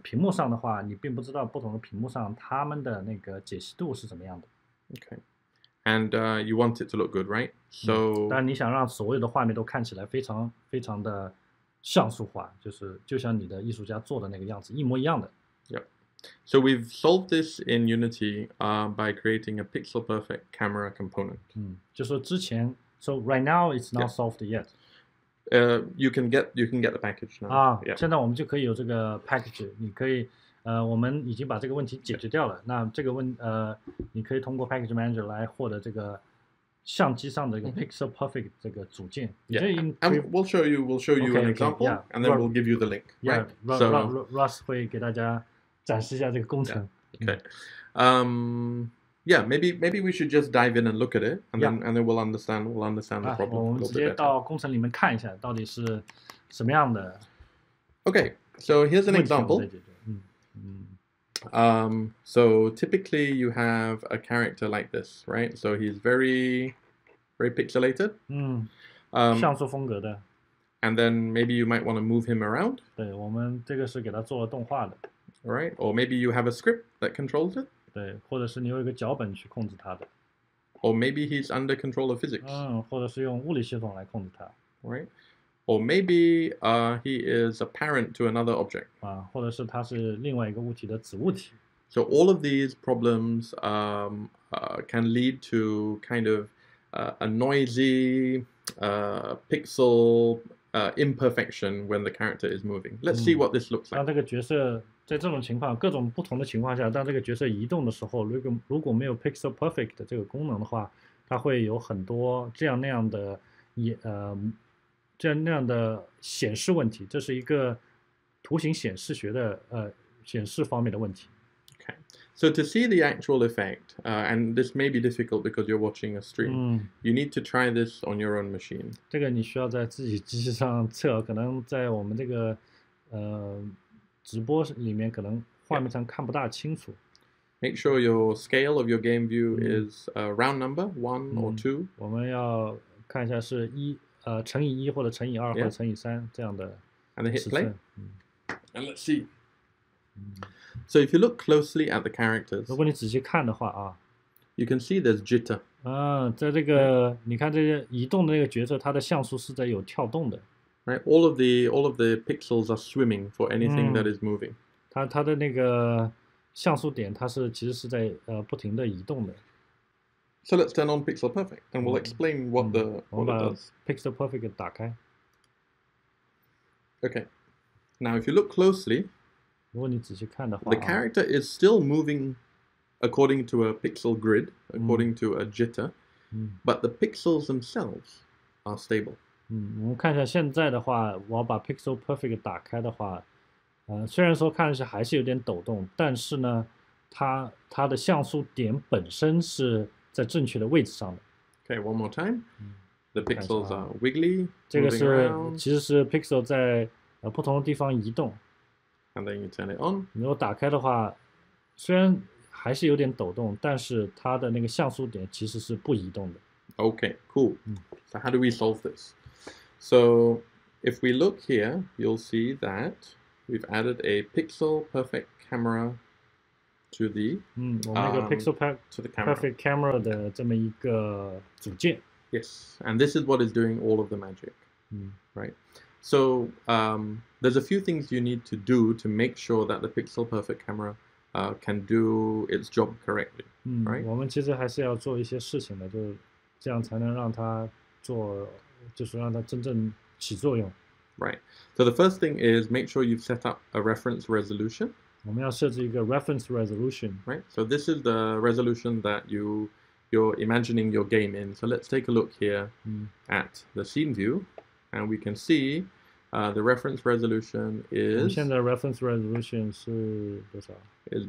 S2: 屏幕上的话，你并不知道不同的屏幕上它们的那个解析度是怎么样的。
S1: Okay, and you want it to look good, right? So
S2: 当然你想让所有的画面都看起来非常非常的像素化，就像你的艺术家做的那个样子一模一样的。
S1: Yep. So we've solved this in Unity by creating a pixel perfect camera component.
S2: 就说之前 ，so right now it's not solved yet.
S1: You can get the package now.
S2: 现在我们就可以有这个 package， 你可以我们已经把这个问题解决掉了。那这个你可以通过 package manager 来获得这个相机上的一个 pixel perfect 这个组件。
S1: And we'll show you an example, and then we'll give you the link.
S2: Right. So Russ 会给大家展示一下这个工程。
S1: Okay. Yeah, maybe we should just dive in and look at it, and then we'll understand the problem.
S2: 我们直接到工程里面看一下，到底是什么样的。
S1: Okay, so here's an example. So typically you have a character like this, right? So he's very pixelated.
S2: 像素风格的。
S1: And then maybe you might want to move him around.
S2: 对，我们这个是给他做了动画的。
S1: All right, or maybe you have a script that controls it.
S2: 对，或者是你有一个脚本去控制它的。
S1: Or maybe he's under control of physics.
S2: 或者是用物理系统来控制它。
S1: Right. Or maybe he is a parent to another object.
S2: 或者是它是另外一个物体的子物体。
S1: So all of these problems can lead to kind of a noisy pixel imperfection when the character is moving. Let's see what this looks like.
S2: 当这个角色在这种情况，各种不同的情况下，当这个角色移动的时候，如果没有 Pixel Perfect 的这个功能的话，它会有很多这样那样的那样的显示问题，这是一个图形显示学的显示方面的问题。
S1: Okay. So to see the actual effect, and this may be difficult because you're watching a stream, you need to try this on your own machine.
S2: 这个你需要在自己机器上测，可能在我们这个直播里面可能画面上看不大清楚。
S1: Make sure your scale of your game view is a round number, 1 or 2.
S2: 我们要看一下是乘以1或者乘以2或者乘以3这样的
S1: And then hit
S2: 尺
S1: play.
S2: 寸。
S1: And let's see. So if you look closely at the characters,
S2: 如果你仔细看的话啊，
S1: you can see there's jitter.
S2: 在这个你看这个移动的那个角色，它的像素是在有跳动的。
S1: Right, all of the pixels are swimming for anything that is moving.
S2: 它的那个像素点，它其实是在不停的移动的。
S1: So let's turn on Pixel Perfect, and we'll explain what it
S2: 我们把
S1: does.
S2: Pixel Perfect 给打开。
S1: Okay. Now, if you look closely,
S2: 如果你仔细看的话
S1: the character is still moving according to a pixel grid, according to a jitter, but the pixels themselves are stable.
S2: 我们看一下现在的话，我要把 Pixel Perfect 打开的话，虽然说看上去还是有点抖动，但是呢，它的像素点本身是在正确的位置上的。
S1: Okay, one more time. The pixels are wiggly,
S2: 这个
S1: moving
S2: 是
S1: around,
S2: 其实是 Pixel 在不同的地方移动。
S1: and then you turn it on.
S2: 如果打开的话，虽然还是有点抖动，但是它的那个像素点其实是不移动的。
S1: Okay, cool. So how do we solve this? So if we look here, you'll see that we've added a pixel perfect camera to the
S2: 我们那个 Pixel
S1: to the camera.
S2: Perfect Camera 的这么一个组件。
S1: Yes, and this is what is doing all of the magic, right? So there's a few things you need to do to make sure that the pixel perfect camera can do its job correctly, right?
S2: 我们其实还是要做一些事情的，就是这样才能让它就是让它真正起作用。
S1: Right. So the first thing is make sure you've set up a reference resolution.
S2: 我们要设置一个 reference resolution.
S1: Right. So this is the resolution that you're imagining your game in. So let's take a look here at the scene view, and we can see the reference resolution
S2: 我们
S1: is
S2: 现在 reference resolution 是多少？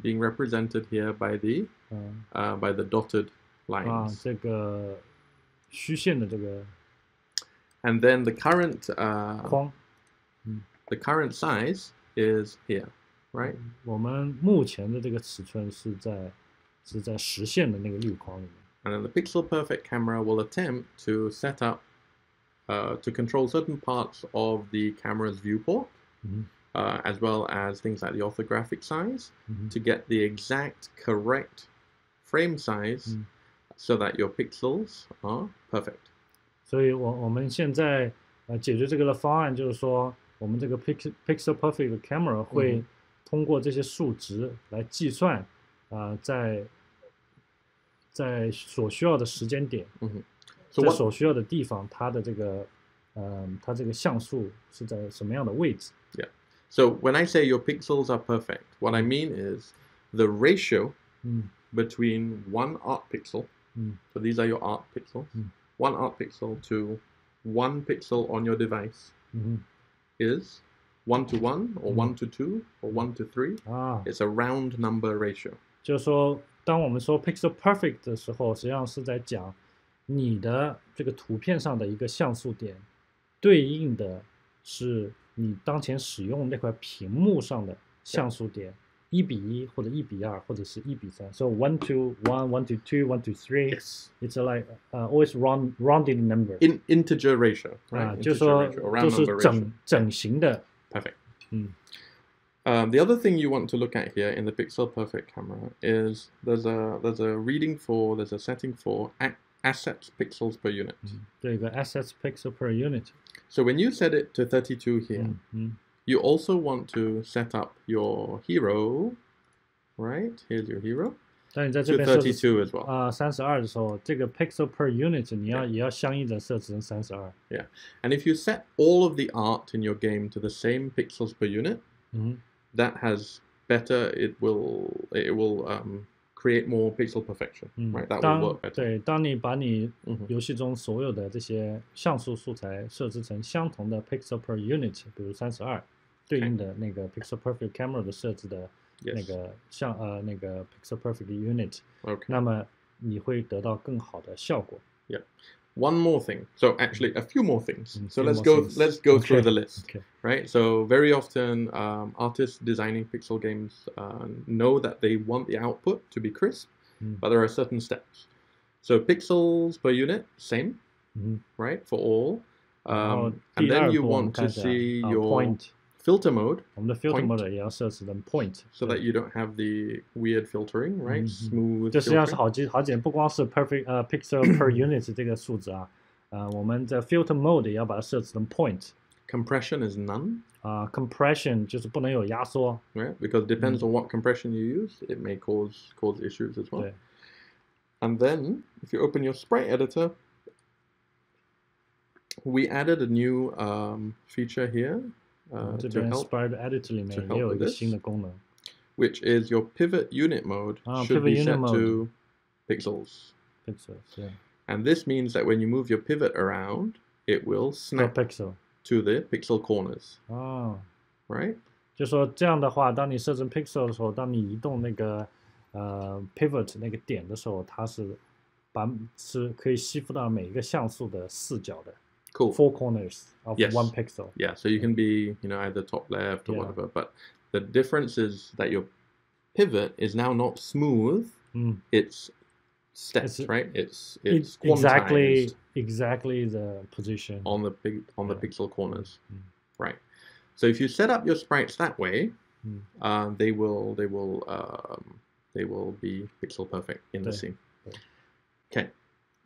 S1: being represented here by the dotted lines.
S2: 这个虚线的这个
S1: And then the current
S2: 框。
S1: the current size is here, right?
S2: 我们目前的这个尺寸是在实线的那个滤框里面。
S1: And then the pixel perfect camera will attempt to set up to control certain parts of the camera's viewport, as well as things like the orthographic size, to get the exact correct frame size so that your pixels are perfect.
S2: 所以我们现在解决这个的方案就是说，我们这个 Pixel Perfect Camera 会通过这些数值来计算，在所需要的时间点，
S1: So
S2: 在
S1: what,
S2: 所需要的地方，它的这个它这个像素是在什么样的位置？
S1: yeah. So when I say your pixels are perfect, what I mean is the ratio between one art pixel, so these are your art pixels, one art pixel to one pixel on your device is 1 to 1 or 1 to 2 or 1 to 3. It's a round number ratio.
S2: 就是说，当我们说 Pixel Perfect 的时候，实际上是在讲你的这个图片上的一个像素点，对应的是你当前使用那块屏幕上的像素点，1:1或者1:2或者是1:3。So 1 to 1, 1 to 2, 1 to 3.
S1: Yes.
S2: It's like always rounded number.
S1: Integer ratio, right?
S2: 就是
S1: Integer
S2: 说
S1: ratio, or
S2: 都
S1: round
S2: 是
S1: number ratio.
S2: 整形的。
S1: Perfect. The other thing you want to look at here in the Pixel Perfect camera is there's a setting for assets pixels per unit.
S2: 这个 assets pixel per unit.
S1: So when you set it to 32 here, you also want to set up your hero, right? Here's your hero.
S2: 但你在这
S1: To
S2: 边设置
S1: 32 as well.
S2: 32的时候，这个 pixel per unit 也要相应的设置成32。
S1: Yeah. And if you set all of the art in your game to the same pixels per unit, that has better. It will create more pixel perfection, right? That will work better.
S2: 对，当你把你游戏中所有的这些像素素材设置成相同的 pixel per unit， 比如32，对应的那个 pixel perfect camera 的设置的那个那个 pixel perfect unit， 那么你会得到更好的效果。
S1: Yeah. One more thing. So actually, a few more things. So let's go through the list, right? So very often, artists designing pixel games know that they want the output to be crisp, but there are certain steps. So pixels per unit, same, right, for all. And then you want to see your filter mode.
S2: 我们的 filter mode 也要设置成 point,
S1: so that you don't have the weird filtering, right? Smooth.
S2: 这实际上是好简，不光是 perfect pixel per unit 这个数值啊，我们的 filter mode 也要把它设置成 point.
S1: Compression is none.
S2: Compression 就是不能有压缩。
S1: Right, because it depends on what compression you use, it may cause issues as well.
S2: 对。
S1: And then, if you open your Sprite editor, we added a new feature here.
S2: 这边 Sprite Editor 里面也有一个新的功能
S1: which is your pivot unit mode should be set to pixels.
S2: Yeah.
S1: And this means that when you move your pivot around, it will snap to the pixel corners. Right?
S2: 就说这样的话，当你设置 pixel 的时候，当你移动那个pivot 那个点的时候，它是可以吸附到每一个像素的四角的。
S1: Cool.
S2: 4 corners of one pixel.
S1: Yeah, so you can be, either top left or whatever. But the difference is that your pivot is now not smooth. It's steps, right? It's quantized.
S2: Exactly the position
S1: on the pixel corners, right? So if you set up your sprites that way, they will be pixel perfect in the scene. Okay.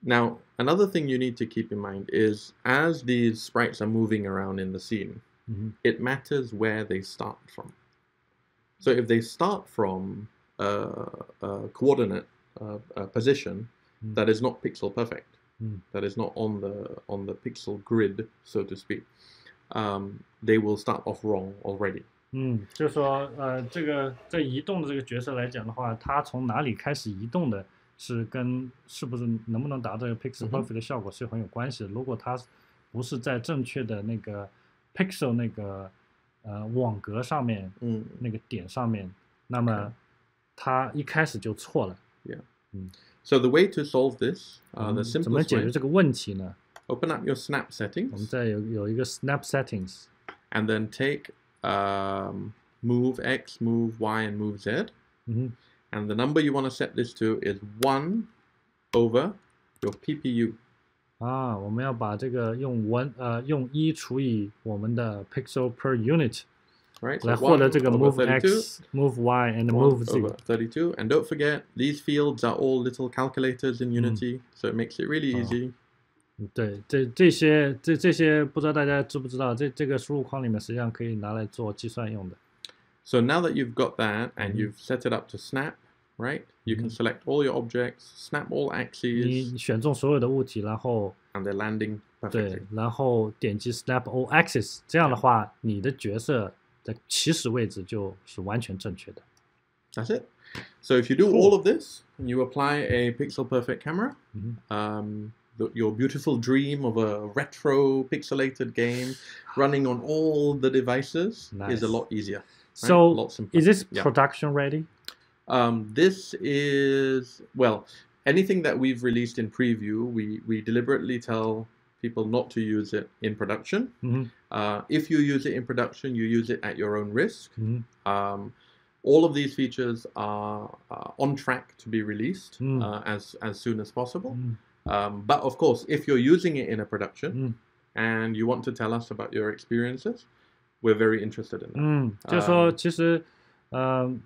S1: Now, another thing you need to keep in mind is as these sprites are moving around in the scene, it matters where they start from. So if they start from a coordinate position that is not pixel perfect, that is not on the pixel grid, so to speak, they will start off wrong already.
S2: 就是说，这个在移动的这个角色来讲的话，它从哪里开始移动的？是跟是不是能不能达到 pixel perfect 的效果是很有关系的。如果它不是在正确的那个 pixel 那个网格上面，那个点上面，那么它一开始就错了。
S1: Yeah. So the way to solve this, the simplest way.
S2: 怎么解决这个问题呢
S1: ？Open up your snap settings.
S2: 我们再有一个 snap settings.
S1: And then take move X, move Y, and move Z. And the number you want to set this to is 1 over your PPU.
S2: 我们要把这个用1除以我们的 pixel per unit,
S1: right?
S2: 来获得这个 move X, move Y, and move Z.
S1: 32. And don't forget, these fields are all little calculators in Unity, so it makes it really easy.
S2: 对，这些不知道大家知不知道，这个输入框里面实际上可以拿来做计算用的。
S1: So now that you've got that and you've set it up to snap, right? You can select all your objects, snap all axes.
S2: 你选中所有的物体，然后
S1: and they're landing perfectly.
S2: 对，然后点击 snap all axes， 这样的话，你的角色的起始位置就是完全正确的。
S1: That's it. So if you do all of this and you apply a pixel perfect camera, your beautiful dream of a retro pixelated game running on all the devices is a lot easier. Right?
S2: So is this production ready?
S1: This is, well, anything that we've released in preview, we deliberately tell people not to use it in production. If you use it in production, you use it at your own risk. All of these features are on track to be released as soon as possible. But of course, if you're using it in a production and you want to tell us about your experiences, we're very interested in that.
S2: 就是说，其实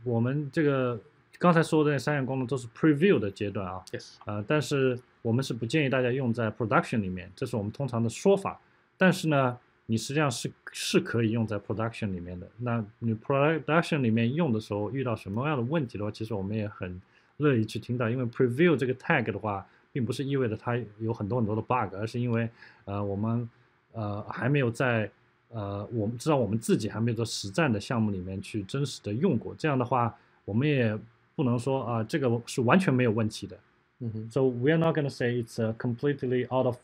S2: 我们这个刚才说的3项功能都是 preview 的阶段啊。
S1: Yes.
S2: 但是我们是不建议大家用在 production 里面，这是我们通常的说法。但是呢，你实际上是可以用在 production 里面的。那你 production 里面用的时候遇到什么样的问题的话，其实我们也很乐意去听到。因为 preview 这个 tag 的话，并不是意味着它有很多的 bug， 而是因为我们还没有在我们知道我们自己还没有在实战的项目里面去真实的用过。这样的话，我们也不能说啊、这个是完全没有问题的。So we are not going to say it's completely out of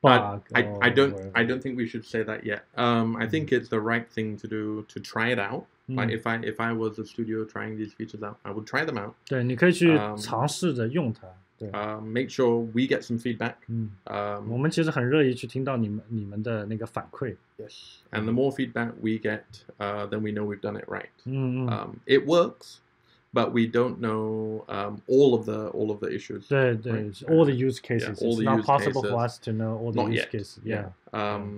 S2: bug.
S1: I don't think we should say that yet. I think it's the right thing to do to try it out. Like if I was a studio trying these features out, I would try them out.
S2: 对，你可以去尝试着用它。对
S1: ，make sure we get some feedback.
S2: 我们其实很乐意去听到你们的那个反馈。
S1: Yes, and the more feedback we get, then we know we've done it right. It works, but we don't know all of the issues.
S2: 对对
S1: right?
S2: all the use cases.
S1: all
S2: It's
S1: the
S2: not
S1: use
S2: possible
S1: cases.
S2: for us to know all the
S1: Not
S2: use
S1: yet.
S2: cases. Yeah.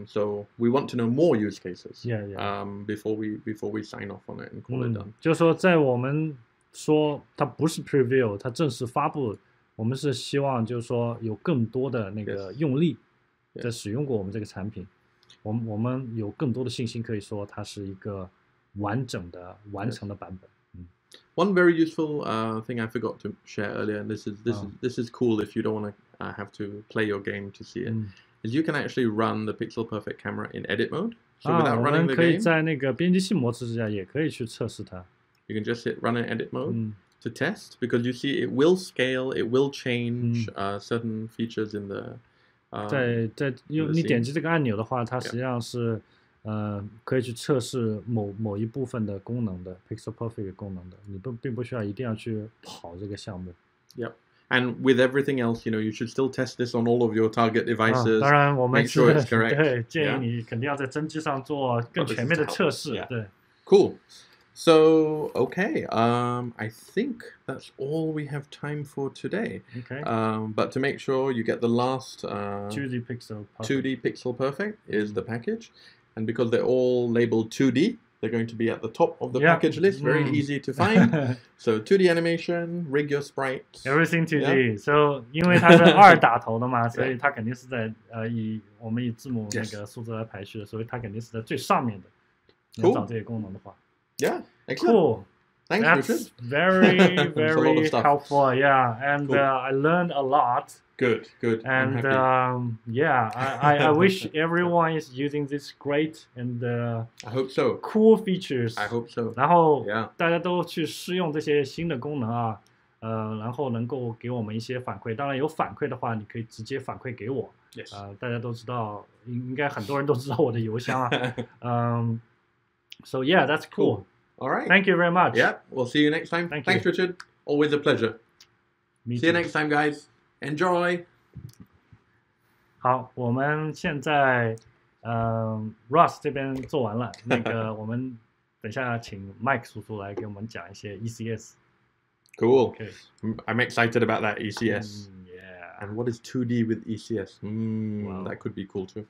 S1: So we want to know more use cases.
S2: Yeah.
S1: Before we sign off on it and call it done.
S2: 就是说，在我们说它不是 preview， 它正式发布，我们是希望就是说有更多的那个用力在使用过我们这个产品，我们有更多的信心可以说它是一个完整的完成的版本。
S1: One very useful thing I forgot to share earlier, and this is cool if you don't want to have to play your game to see it, is you can actually run the Pixel Perfect camera in edit mode. So without
S2: 我
S1: running
S2: 们
S1: the
S2: 可以
S1: game,
S2: 在那个编辑器模式之下也可以去测试它。
S1: you can just hit run in edit mode to test, because you see it will scale, it will change certain features in the.
S2: 你点击这个按钮的话，它实际上是可以去测试某一部分的功能的 Pixel Perfect 功能的，你并不需要一定要去跑这个项目。
S1: Yep. And with everything else, you should still test this on all of your target devices.
S2: 当然，我们
S1: make sure it's correct.
S2: 对建议你肯定要在真机上做更全面的测试。对
S1: Cool. So, okay, I think that's all we have time for today.
S2: Okay.
S1: But to make sure you get the last
S2: 2D Pixel Perfect.
S1: 2D Pixel Perfect is the package. And because they're all labeled 2D, they're going to be at the top of the package list. Very easy to find. So 2D animation, rig your sprites.
S2: Everything 2D. So 因为它是2打头的嘛，所以它肯定是在我们以字母那个数字来排序的，所以它肯定是在最上面的。你要找这些功能的话。
S1: Yeah, excellent.
S2: Cool.
S1: Thanks,
S2: That's
S1: Richard.
S2: very, very helpful. Yeah, and
S1: Cool.
S2: I learned a lot.
S1: Good.
S2: And yeah, I wish everyone is using this great and
S1: I hope so.
S2: cool features.
S1: I hope so.
S2: 然后
S1: Yeah.
S2: 大家都去试用这些新的功能啊，然后能够给我们一些反馈。当然有反馈的话，你可以直接反馈给我。
S1: Yes.
S2: 大家都知道，应该很多人都知道我的邮箱啊。So yeah, that's cool.
S1: All right.
S2: Thank you very much.
S1: Yeah, we'll see you next time.
S2: Thanks,
S1: Richard. Always a pleasure. See you next time, guys. Enjoy.
S2: 好，我们现在Ross 这边做完了，那个我们等下请 Mike 叔叔来给我们讲一些 ECS。
S1: Cool.
S2: Okay.
S1: I'm excited about that ECS.
S2: Yeah.
S1: And what is 2D with ECS?
S2: Wow.
S1: That could be cool too.